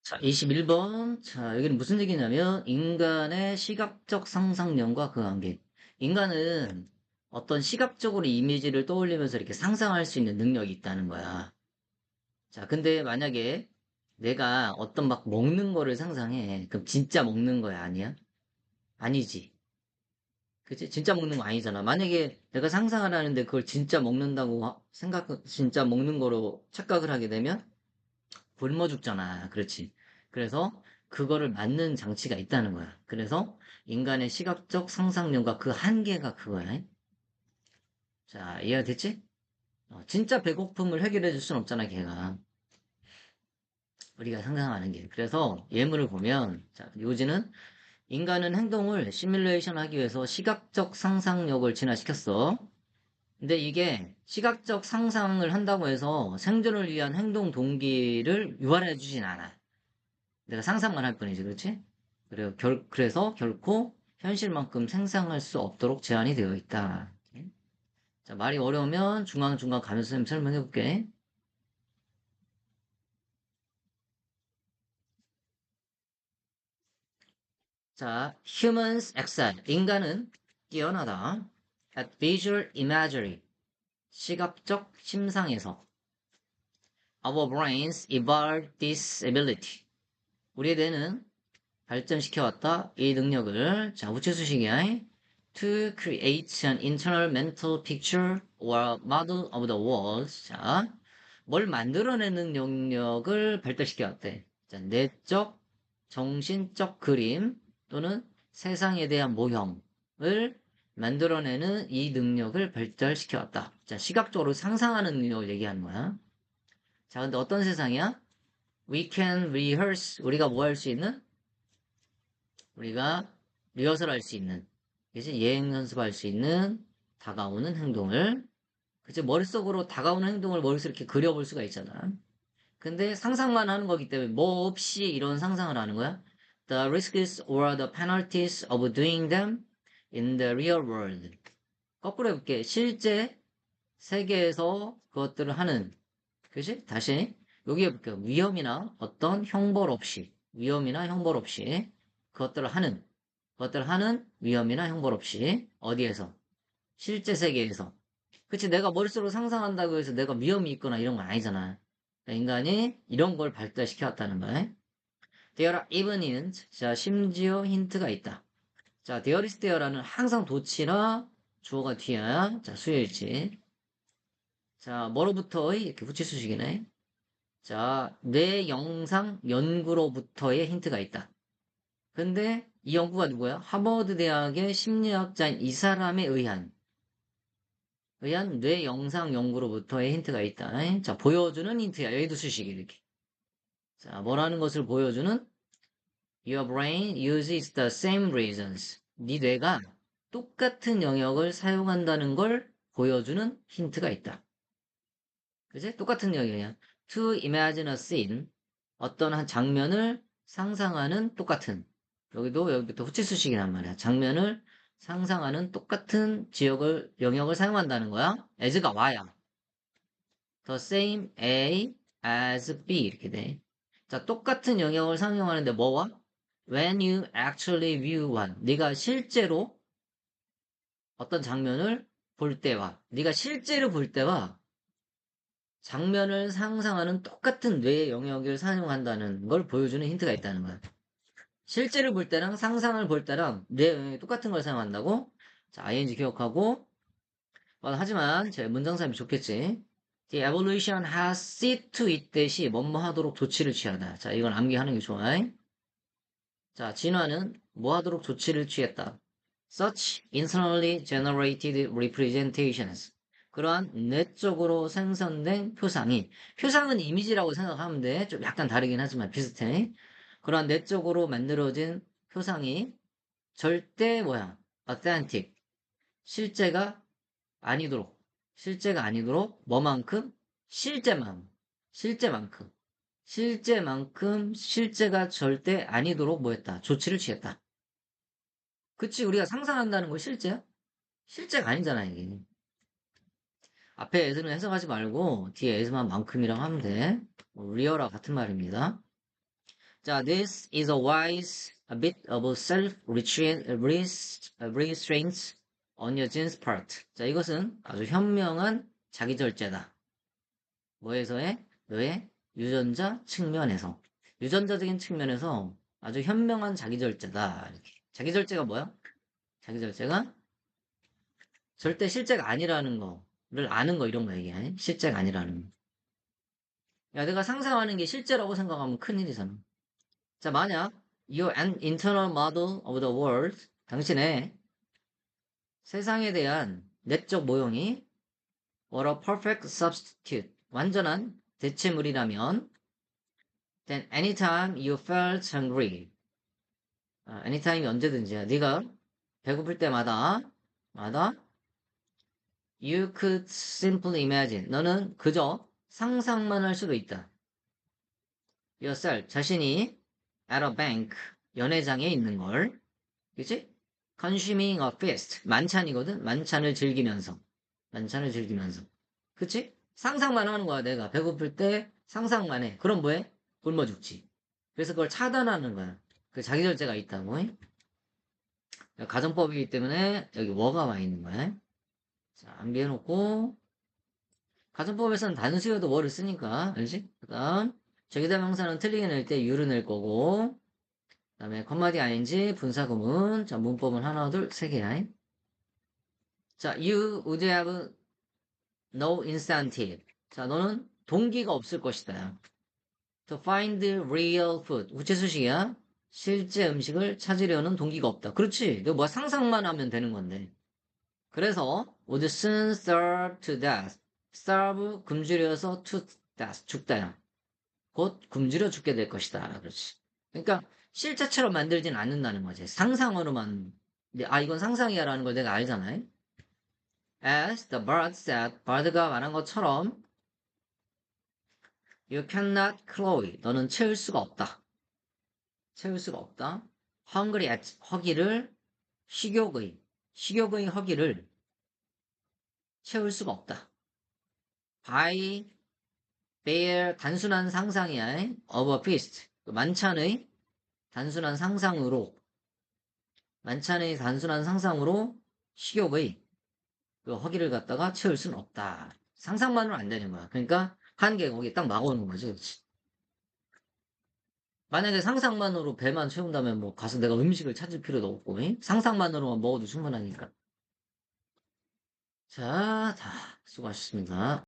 자, 21번. 자, 여기는 무슨 얘기냐면, 인간의 시각적 상상력과 그 한계. 인간은 어떤 시각적으로 이미지를 떠올리면서 이렇게 상상할 수 있는 능력이 있다는 거야. 자, 근데 만약에 내가 어떤 막 먹는 거를 상상해. 그럼 진짜 먹는 거야, 아니야? 아니지. 그치? 진짜 먹는 거 아니잖아. 만약에 내가 상상을 하는데 그걸 진짜 먹는다고 진짜 먹는 거로 착각을 하게 되면 굶어 죽잖아. 그렇지. 그래서 그거를 맞는 장치가 있다는 거야. 그래서 인간의 시각적 상상력과 그 한계가 그거야. 자, 이해가 됐지? 진짜 배고픔을 해결해 줄 순 없잖아, 걔가. 우리가 상상하는 게. 그래서 예문을 보면, 자, 요지는 인간은 행동을 시뮬레이션 하기 위해서 시각적 상상력을 진화시켰어. 근데 이게 시각적 상상을 한다고 해서 생존을 위한 행동 동기를 유발해 주진 않아. 내가 상상만 할 뿐이지, 그렇지? 그래서 결코 현실만큼 생상할 수 없도록 제한이 되어 있다. 자, 말이 어려우면 중간중간 가면서 좀 설명해 볼게. 자, humans excel. 인간은 뛰어나다. At visual imagery. 시각적 심상에서. Our brains evolved this ability. 우리의 뇌는 발전시켜왔다. 이 능력을. 자, 우체수식이야. To create an internal mental picture or model of the world. 자, 뭘 만들어내는 영역을 발달시켜왔대. 자, 내적, 정신적 그림 또는 세상에 대한 모형을 만들어내는 이 능력을 발달시켜왔다. 자, 시각적으로 상상하는 능력을 얘기하는 거야. 자, 근데 어떤 세상이야? We can rehearse. 우리가 뭐 할 수 있는? 우리가 리허설 할 수 있는, 그치? 예행 연습할 수 있는 다가오는 행동을, 그치? 머릿속으로 다가오는 행동을 머릿속에 이렇게 그려볼 수가 있잖아. 근데 상상만 하는 거기 때문에 뭐 없이 이런 상상을 하는 거야. The risks or the penalties of doing them in the real world. 거꾸로 해볼게. 실제 세계에서 그것들을 하는, 그치? 다시 여기 해볼게요. 위험이나 형벌 없이 그것들을 하는, 위험이나 형벌 없이 어디에서? 실제 세계에서. 그치? 내가 머릿속으로 상상한다고 해서 내가 위험이 있거나 이런 건 아니잖아. 그러니까 인간이 이런 걸 발달시켜 왔다는 거야. There are even hints. 자, 심지어 힌트가 있다. 자, there is there라는 항상 도치나 주어가 뒤야. 자, 수요일치. 자, 뭐로부터의 이렇게 후치수식이네. 자, 뇌 영상 연구로부터의 힌트가 있다. 근데 이 연구가 누구야? 하버드 대학의 심리학자인 이 사람에 의한 뇌 영상 연구로부터의 힌트가 있다. 자, 보여주는 힌트야. 여기도 수식이 이렇게. 자, 뭐라는 것을 보여주는 Your brain uses the same reasons. 네 뇌가 똑같은 영역을 사용한다는 걸 보여주는 힌트가 있다. 그지? 똑같은 영역이야. To imagine a scene. 어떤 한 장면을 상상하는 똑같은. 여기부터 후치수식이란 말이야. 장면을 상상하는 똑같은 영역을 사용한다는 거야. as가 와야. The same A as B. 이렇게 돼. 자, 똑같은 영역을 사용하는데 뭐와? When you actually view one. 네가 실제로 어떤 장면을 볼 때와, 네가 실제로 볼 때와 장면을 상상하는 똑같은 뇌의 영역을 사용한다는 걸 보여주는 힌트가 있다는 거야. 실제를 볼 때랑 상상을 볼 때랑 뇌 영역이 똑같은 걸 사용한다고? 자, ing 기억하고. 하지만 제 문장삼이 좋겠지. The evolution has seen to it 대시 뭐뭐 하도록 조치를 취하다. 자, 이건 암기하는 게 좋아. 자, 진화는 뭐 하도록 조치를 취했다. Such internally generated representations. 그러한 내적으로 생성된 표상은 이미지라고 생각하면 돼. 좀 약간 다르긴 하지만 비슷해. 그러한 내적으로 만들어진 표상이 절대 뭐야? authentic. 실제가 아니도록. 뭐만큼? 실제만. 실제만큼. 실제가 절대 아니도록 뭐했다? 조치를 취했다. 그치, 우리가 상상한다는 거 실제야? 실제가 아니잖아, 이게. 앞에 에서는 해석하지 말고 뒤에 에서만 만큼이라고 하면 돼. 리어라 같은 말입니다. 자, this is a wise, a bit of self-restraint on your jeans part. 자, 이것은 아주 현명한 자기절제다. 뭐에서의? 너의 유전자 측면에서. 유전자적인 측면에서 아주 현명한 자기절제다. 이렇게. 자기절제가 뭐야? 자기절제가 절대 실제가 아니라는 거를 아는 거 이런 거 얘기해. 실제가 아니라는 거. 야, 내가 상상하는 게 실제라고 생각하면 큰일이잖아. 자, 만약 your internal model of the world, 당신의 세상에 대한 내적 모형이 were a perfect substitute, 완전한 대체물이라면 then anytime you felt hungry, anytime이 언제든지야. 네가 배고플 때마다 you could simply imagine, 너는 그저 상상만 할 수도 있다. yourself, 자신이 at a bank, 연회장에 있는 걸, 그치? consuming a feast, 만찬이거든? 만찬을 즐기면서. 그치? 상상만 하는 거야, 내가. 배고플 때 상상만 해. 그럼 뭐해? 굶어 죽지. 그래서 그걸 차단하는 거야. 그 자기절제가 있다고. 가정법이기 때문에 여기 워가 와 있는 거야. 자, 암기해놓고. 가정법에서는 단수여도 워를 쓰니까. 알지? 그 다음, 저기다명사는 틀리게 낼 때 유를 낼 거고. 그 다음에 컴마디 ing, 분사구문. 자, 문법은 하나, 둘, 세 개야. 자, you would have no incentive. 자, 너는 동기가 없을 것이다. To find real food. 우체수식이야. 실제 음식을 찾으려는 동기가 없다. 그렇지. 너 뭐 상상만 하면 되는 건데. 그래서 would soon starve to death. starve 굶주려서 to death 죽다야. 곧 굶주려 죽게 될 것이다. 그렇지. 그러니까 실제처럼 만들진 않는다는 거지. 상상으로만. 근데 이건 상상이야라는 걸 내가 알잖아요. As the bird said, 버드가 말한 것처럼 you cannot cloy. 너는 채울 수가 없다. hungry at 허기를 식욕의 허기를 채울 수가 없다. by bare 단순한 상상이야. of a feast. 만찬의 단순한 상상으로 식욕의 그 허기를 갖다가 채울 수는 없다. 상상만으로는 안 되는 거야. 그러니까 한계 거기 딱 막아오는 거지. 그렇지? 만약에 상상만으로 배만 채운다면 뭐 가서 내가 음식을 찾을 필요도 없고 상상만으로만 먹어도 충분하니까. 자, 다 수고하셨습니다.